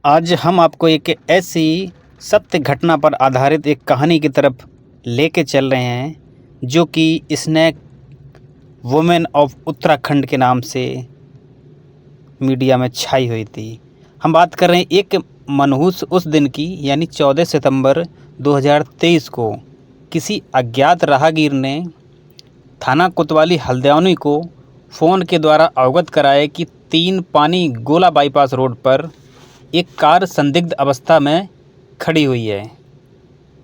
आज हम आपको एक ऐसी सत्य घटना पर आधारित एक कहानी की तरफ लेके चल रहे हैं जो कि स्नैक वुमेन ऑफ उत्तराखंड के नाम से मीडिया में छाई हुई थी। हम बात कर रहे हैं एक मनहूस उस दिन की, यानी 14 सितंबर 2023 को किसी अज्ञात राहगीर ने थाना कोतवाली हल्द्वानी को फ़ोन के द्वारा अवगत कराया कि 3 पानी गोला बाईपास रोड पर एक कार संदिग्ध अवस्था में खड़ी हुई है,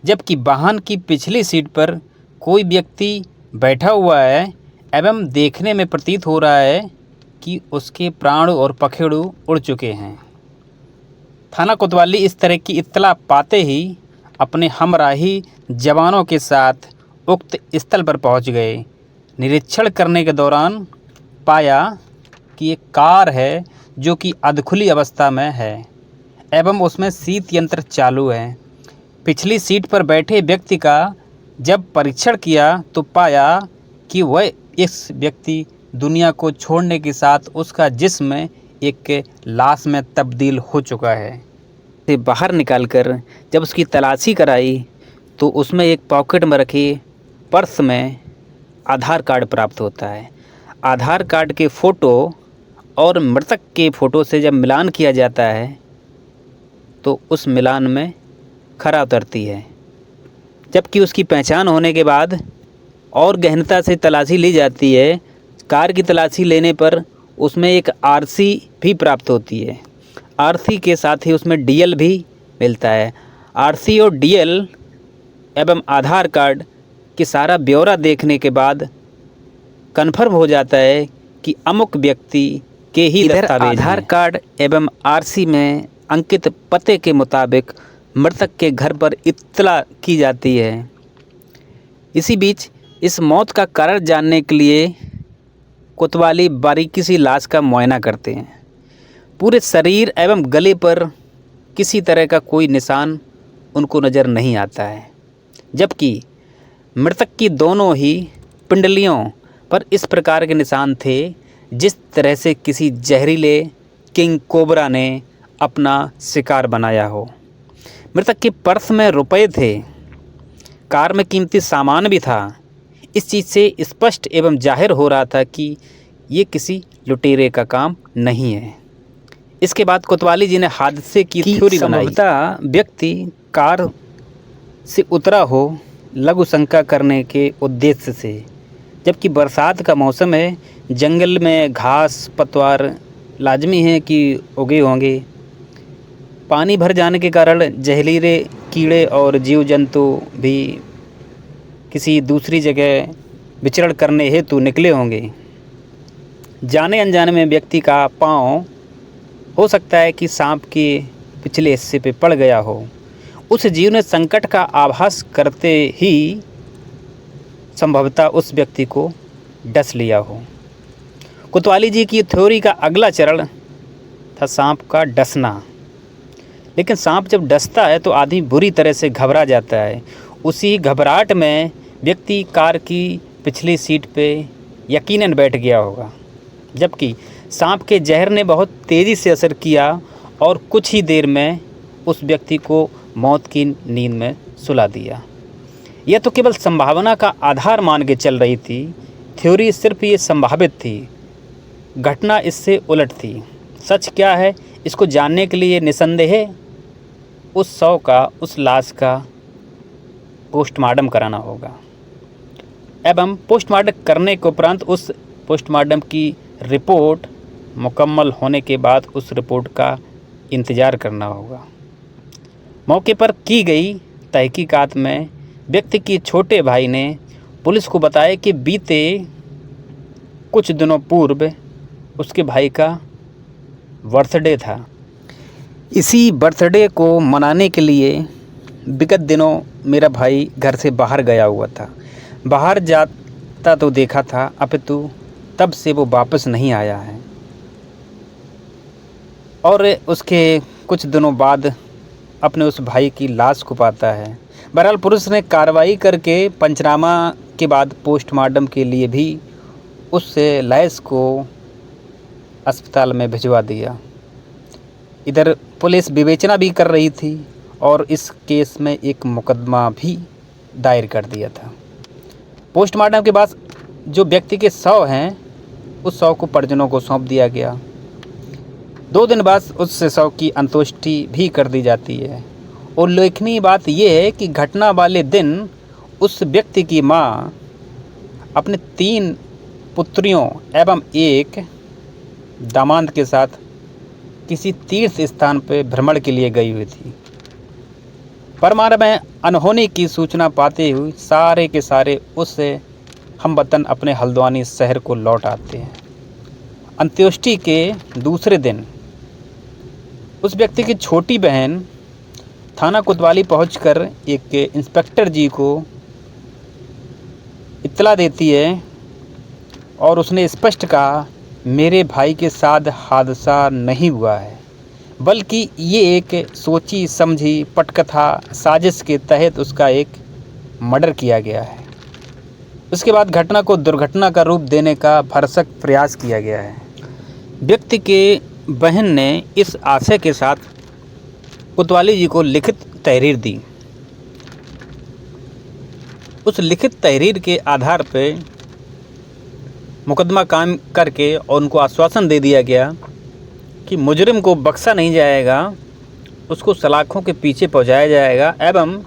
जबकि वाहन की पिछली सीट पर कोई व्यक्ति बैठा हुआ है एवं देखने में प्रतीत हो रहा है कि उसके प्राण और पखेरु उड़ चुके हैं। थाना कोतवाली इस तरह की इत्तला पाते ही अपने हमराही जवानों के साथ उक्त स्थल पर पहुंच गए। निरीक्षण करने के दौरान पाया कि एक कार है जो कि अधखुली अवस्था में है एवं उसमें शीत यंत्र चालू है। पिछली सीट पर बैठे व्यक्ति का जब परीक्षण किया तो पाया कि वह इस व्यक्ति दुनिया को छोड़ने के साथ उसका जिस्म एक लाश में तब्दील हो चुका है। से बाहर निकालकर जब उसकी तलाशी कराई तो उसमें एक पॉकेट में रखे पर्स में आधार कार्ड प्राप्त होता है। आधार कार्ड के फ़ोटो और मृतक के फ़ोटो से जब मिलान किया जाता है तो उस मिलान में खरा उतरती है, जबकि उसकी पहचान होने के बाद और गहनता से तलाशी ली जाती है। कार की तलाशी लेने पर उसमें एक आरसी भी प्राप्त होती है। आरसी के साथ ही उसमें डीएल भी मिलता है। आरसी और डीएल एवं आधार कार्ड की सारा ब्यौरा देखने के बाद कन्फर्म हो जाता है कि अमुक व्यक्ति के ही दस्तावेज हैं। आधार कार्ड एवं आरसी में अंकित पते के मुताबिक मृतक के घर पर इत्तला की जाती है। इसी बीच इस मौत का कारण जानने के लिए कोतवाली बारीकी से लाश का मुआयना करते हैं। पूरे शरीर एवं गले पर किसी तरह का कोई निशान उनको नज़र नहीं आता है, जबकि मृतक की दोनों ही पिंडलियों पर इस प्रकार के निशान थे जिस तरह से किसी जहरीले किंग कोबरा ने अपना शिकार बनाया हो। मृतक के पर्स में रुपए थे, कार में कीमती सामान भी था। इस चीज़ से स्पष्ट एवं जाहिर हो रहा था कि ये किसी लुटेरे का काम नहीं है। इसके बाद कोतवाली जी ने हादसे की थ्योरी बनाई। संभवतः व्यक्ति कार से उतरा हो लघु शंका करने के उद्देश्य से, जबकि बरसात का मौसम है, जंगल में घास पतवार लाजमी है कि उगे होंगे। पानी भर जाने के कारण जहरीले कीड़े और जीव जंतु भी किसी दूसरी जगह विचरण करने हेतु निकले होंगे। जाने अनजाने में व्यक्ति का पाँव हो सकता है कि सांप के पिछले हिस्से पे पड़ गया हो। उस जीव ने संकट का आभास करते ही संभवतः उस व्यक्ति को डस लिया हो। कोतवाली जी की थ्योरी का अगला चरण था सांप का डसना। लेकिन सांप जब डसता है तो आदमी बुरी तरह से घबरा जाता है। उसी घबराहट में व्यक्ति कार की पिछली सीट पे यकीनन बैठ गया होगा, जबकि सांप के जहर ने बहुत तेज़ी से असर किया और कुछ ही देर में उस व्यक्ति को मौत की नींद में सुला दिया। यह तो केवल संभावना का आधार मान के चल रही थी। थ्योरी सिर्फ ये संभावित थी, घटना इससे उलट थी। सच क्या है इसको जानने के लिए निसंदेह उस शव का, उस लाश का पोस्टमार्टम कराना होगा एवं पोस्टमार्टम करने के उपरांत उस पोस्टमार्टम की रिपोर्ट मुकम्मल होने के बाद उस रिपोर्ट का इंतज़ार करना होगा। मौके पर की गई तहकीकात में व्यक्ति के छोटे भाई ने पुलिस को बताया कि बीते कुछ दिनों पूर्व उसके भाई का बर्थडे था। इसी बर्थडे को मनाने के लिए विगत दिनों मेरा भाई घर से बाहर गया हुआ था। बाहर जाता तो देखा था, अपितु तब से वो वापस नहीं आया है और उसके कुछ दिनों बाद अपने उस भाई की लाश को पाता है। बहरहाल पुलिस ने कार्रवाई करके पंचनामा के बाद पोस्टमार्टम के लिए भी उस लाश को अस्पताल में भिजवा दिया। इधर पुलिस विवेचना भी कर रही थी और इस केस में एक मुकदमा भी दायर कर दिया था। पोस्टमार्टम के बाद जो व्यक्ति के शव हैं उस शव को परिजनों को सौंप दिया गया। 2 दिन बाद उस शव की अंत्येष्टि भी कर दी जाती है। और उल्लेखनीय बात यह है कि घटना वाले दिन उस व्यक्ति की माँ अपने 3 पुत्रियों एवं एक दामाद के साथ किसी तीर्थ स्थान पर भ्रमण के लिए गई हुई थी। परमार में अनहोनी की सूचना पाते हुए सारे के सारे उस हमवतन अपने हल्द्वानी शहर को लौट आते हैं। अंत्येष्टि के दूसरे दिन उस व्यक्ति की छोटी बहन थाना कोतवाली पहुंचकर एक इंस्पेक्टर जी को इत्तला देती है और उसने स्पष्ट कहा, मेरे भाई के साथ हादसा नहीं हुआ है, बल्कि ये एक सोची समझी पटकथा साजिश के तहत उसका एक मर्डर किया गया है। उसके बाद घटना को दुर्घटना का रूप देने का भरसक प्रयास किया गया है। व्यक्ति के बहन ने इस आशय के साथ कोतवाली जी को लिखित तहरीर दी। उस लिखित तहरीर के आधार पर मुकदमा कायम करके और उनको आश्वासन दे दिया गया कि मुजरिम को बख्शा नहीं जाएगा, उसको सलाखों के पीछे पहुंचाया जाएगा एवं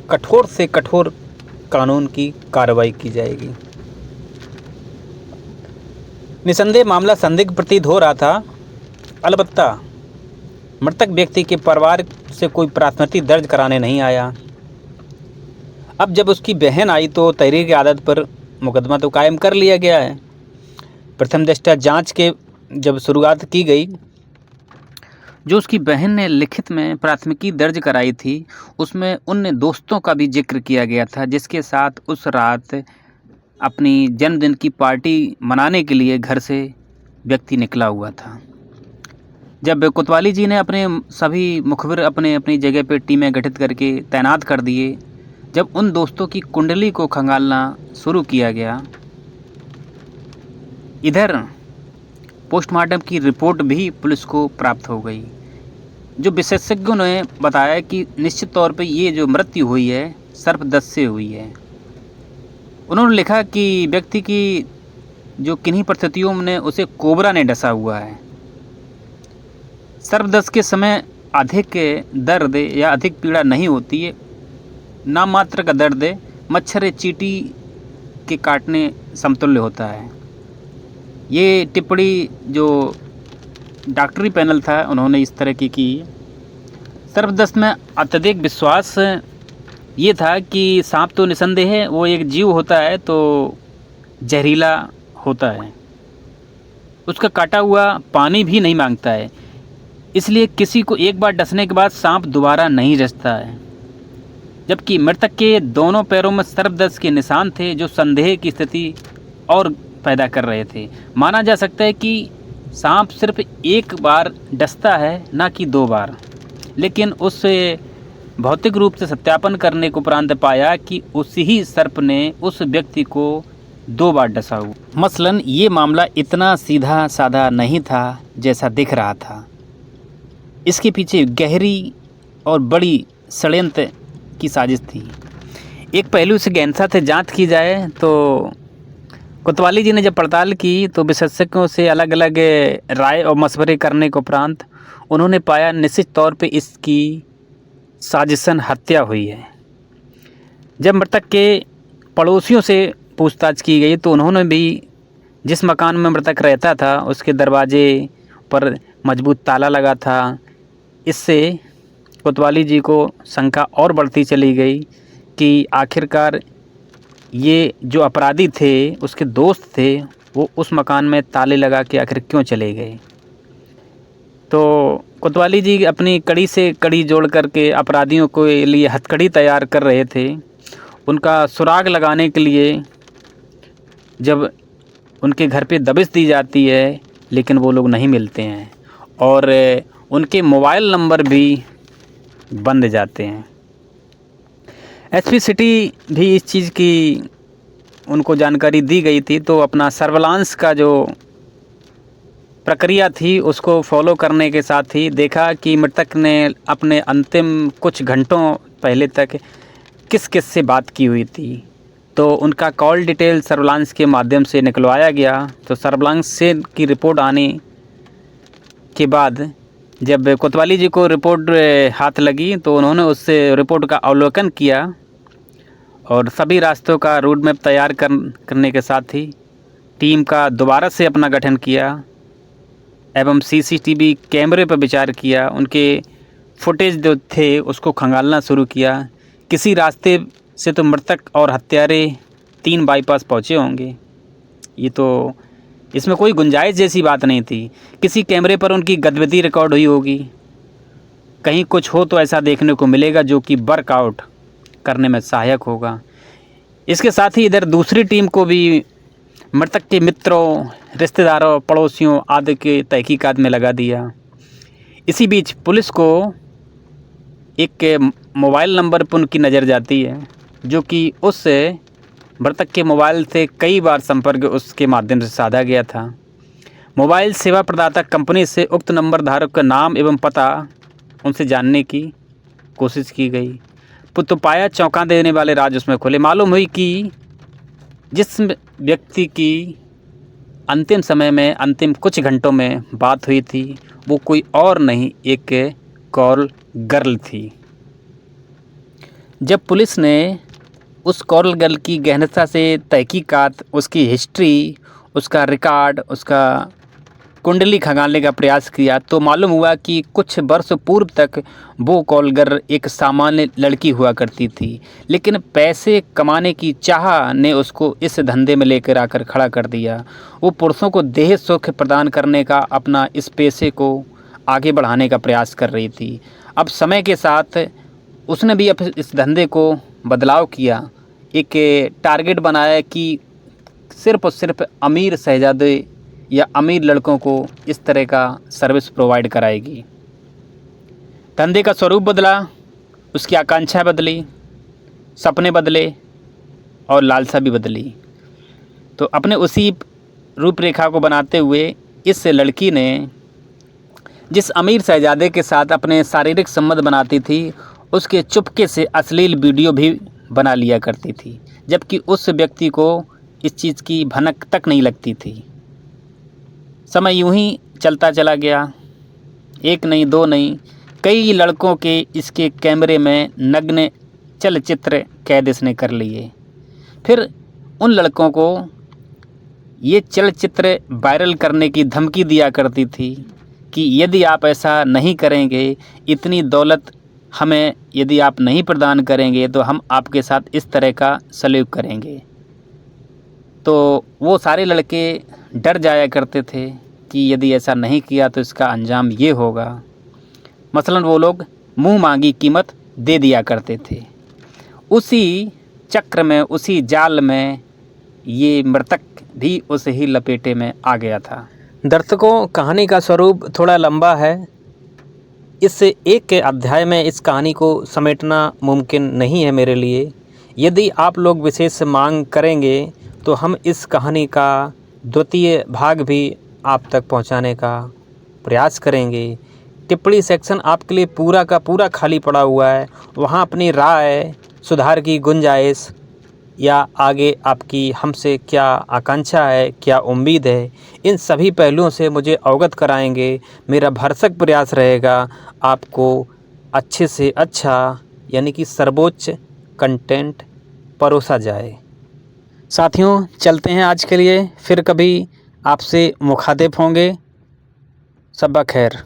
कठोर से कठोर कानून की कार्रवाई की जाएगी। निसंदेह मामला संदिग्ध प्रतीत हो रहा था। अलबत्ता मृतक व्यक्ति के परिवार से कोई प्राथमिकी दर्ज कराने नहीं आया। अब जब उसकी बहन आई तो तहरीर की आदत पर मुकदमा तो कायम कर लिया गया है। प्रथम दृष्टया जांच के जब शुरुआत की गई, जो उसकी बहन ने लिखित में प्राथमिकी दर्ज कराई थी उसमें उन दोस्तों का भी जिक्र किया गया था जिसके साथ उस रात अपनी जन्मदिन की पार्टी मनाने के लिए घर से व्यक्ति निकला हुआ था। जब कोतवाली जी ने अपने सभी मुखबिर अपने अपनी जगह पर टीमें गठित करके तैनात कर दिए, जब उन दोस्तों की कुंडली को खंगालना शुरू किया गया, इधर पोस्टमार्टम की रिपोर्ट भी पुलिस को प्राप्त हो गई। जो विशेषज्ञों ने बताया कि निश्चित तौर पे ये जो मृत्यु हुई है सर्पदंश से हुई है। उन्होंने लिखा कि व्यक्ति की जो किन्हीं परिस्थितियों में उसे कोबरा ने डसा हुआ है। सर्पदंश के समय अधिक दर्द या अधिक पीड़ा नहीं होती है, नाम मात्र का दर्द मच्छर चींटी के काटने समतुल्य होता है। ये टिप्पणी जो डॉक्टरी पैनल था उन्होंने इस तरह की। सर्पदंश में अत्यधिक विश्वास ये था कि सांप तो निसंदेह है वो एक जीव होता है तो जहरीला होता है, उसका काटा हुआ पानी भी नहीं मांगता है, इसलिए किसी को एक बार डसने के बाद सांप दोबारा नहीं डसता है। जबकि मृतक के दोनों पैरों में सर्पदंश के निशान थे जो संदेह की स्थिति और पैदा कर रहे थे। माना जा सकता है कि सांप सिर्फ एक बार डसता है ना कि 2 बार, लेकिन उस भौतिक रूप से सत्यापन करने को उपरांत पाया कि उसी ही सर्प ने उस व्यक्ति को 2 बार डसा हुआ। मसलन ये मामला इतना सीधा साधा नहीं था जैसा दिख रहा था। इसके पीछे गहरी और बड़ी षड्यंत्र की साजिश थी। एक पहलू से गहनता से जांच की जाए तो कोतवाली जी ने जब पड़ताल की तो विशेषज्ञों से अलग अलग राय और मशवरे करने के उपरांत उन्होंने पाया निश्चित तौर पे इसकी साजिशन हत्या हुई है। जब मृतक के पड़ोसियों से पूछताछ की गई तो उन्होंने भी जिस मकान में मृतक रहता था उसके दरवाजे पर मजबूत ताला लगा था। इससे कोतवाली जी को शंका और बढ़ती चली गई कि आखिरकार ये जो अपराधी थे उसके दोस्त थे वो उस मकान में ताले लगा के आखिर क्यों चले गए। तो कोतवाली जी अपनी कड़ी से कड़ी जोड़ करके अपराधियों को लिए हथकड़ी तैयार कर रहे थे। उनका सुराग लगाने के लिए जब उनके घर पे दबिश दी जाती है लेकिन वो लोग नहीं मिलते हैं और उनके मोबाइल नंबर भी बंद जाते हैं। एसपी सिटी भी इस चीज़ की उनको जानकारी दी गई थी तो अपना सर्विलांस का जो प्रक्रिया थी उसको फॉलो करने के साथ ही देखा कि मृतक ने अपने अंतिम कुछ घंटों पहले तक किस किस से बात की हुई थी। तो उनका कॉल डिटेल सर्विलांस के माध्यम से निकलवाया गया। तो सर्विलांस से की रिपोर्ट आने के बाद जब कोतवाली जी को रिपोर्ट हाथ लगी तो उन्होंने उस रिपोर्ट का अवलोकन किया और सभी रास्तों का रूट मैप तैयार करने के साथ ही टीम का दोबारा से अपना गठन किया एवं सीसीटीवी कैमरे पर विचार किया। उनके फुटेज जो थे उसको खंगालना शुरू किया। किसी रास्ते से तो मृतक और हत्यारे 3 बाईपास पहुँचे होंगे, ये तो इसमें कोई गुंजाइश जैसी बात नहीं थी। किसी कैमरे पर उनकी गतिविधि रिकॉर्ड हुई होगी, कहीं कुछ हो तो ऐसा देखने को मिलेगा जो कि वर्कआउट करने में सहायक होगा। इसके साथ ही इधर दूसरी टीम को भी मृतक के मित्रों, रिश्तेदारों, पड़ोसियों आदि के तहकीकात में लगा दिया। इसी बीच पुलिस को एक मोबाइल नंबर पर उनकी नज़र जाती है जो कि उस मृतक के मोबाइल से कई बार संपर्क उसके माध्यम से साधा गया था। मोबाइल सेवा प्रदाता कंपनी से उक्त नंबर धारक का नाम एवं पता उनसे जानने की कोशिश की गई तो पाया चौंका देने वाले राज उसमें खुले। मालूम हुई कि जिस व्यक्ति की अंतिम समय में अंतिम कुछ घंटों में बात हुई थी वो कोई और नहीं, एक कॉल गर्ल थी। जब पुलिस ने उस कॉल गर्ल की गहनता से तहकीकात, उसकी हिस्ट्री, उसका रिकॉर्ड, उसका कुंडली खंगालने का प्रयास किया तो मालूम हुआ कि कुछ वर्ष पूर्व तक वो कॉल गर्ल एक सामान्य लड़की हुआ करती थी, लेकिन पैसे कमाने की चाह ने उसको इस धंधे में लेकर आकर खड़ा कर दिया। वो पुरुषों को देह सुख प्रदान करने का अपना इस पेशे को आगे बढ़ाने का प्रयास कर रही थी। अब समय के साथ उसने भी अब इस धंधे को बदलाव किया, एक टारगेट बनाया कि सिर्फ़ और सिर्फ अमीर शहजादे या अमीर लड़कों को इस तरह का सर्विस प्रोवाइड कराएगी। धंधे का स्वरूप बदला, उसकी आकांक्षा बदली, सपने बदले और लालसा भी बदली। तो अपने उसी रूपरेखा को बनाते हुए इस लड़की ने जिस अमीर शहजादे के साथ अपने शारीरिक संबंध बनाती थी उसके चुपके से अश्लील वीडियो भी बना लिया करती थी, जबकि उस व्यक्ति को इस चीज़ की भनक तक नहीं लगती थी। समय यूं ही चलता चला गया, एक नहीं दो नहीं कई लड़कों के इसके कैमरे में नग्न चलचित्र कैद इसने कर लिए। फिर उन लड़कों को ये चलचित्र वायरल करने की धमकी दिया करती थी कि यदि आप ऐसा नहीं करेंगे, इतनी दौलत हमें यदि आप नहीं प्रदान करेंगे तो हम आपके साथ इस तरह का सलूक करेंगे। तो वो सारे लड़के डर जाया करते थे कि यदि ऐसा नहीं किया तो इसका अंजाम ये होगा। मसलन वो लोग मुंह मांगी कीमत दे दिया करते थे। उसी चक्र में, उसी जाल में ये मृतक भी उस ही लपेटे में आ गया था। दर्शकों, कहानी का स्वरूप थोड़ा लंबा है, इस एक अध्याय में इस कहानी को समेटना मुमकिन नहीं है मेरे लिए। यदि आप लोग विशेष मांग करेंगे तो हम इस कहानी का द्वितीय भाग भी आप तक पहुंचाने का प्रयास करेंगे। टिप्पणी सेक्शन आपके लिए पूरा का पूरा खाली पड़ा हुआ है, वहां अपनी राय, सुधार की गुंजाइश या आगे आपकी हमसे क्या आकांक्षा है, क्या उम्मीद है, इन सभी पहलुओं से मुझे अवगत कराएंगे। मेरा भरसक प्रयास रहेगा आपको अच्छे से अच्छा यानी कि सर्वोच्च कंटेंट परोसा जाए। साथियों, चलते हैं आज के लिए, फिर कभी आपसे मुखातिब होंगे। सबा खैर।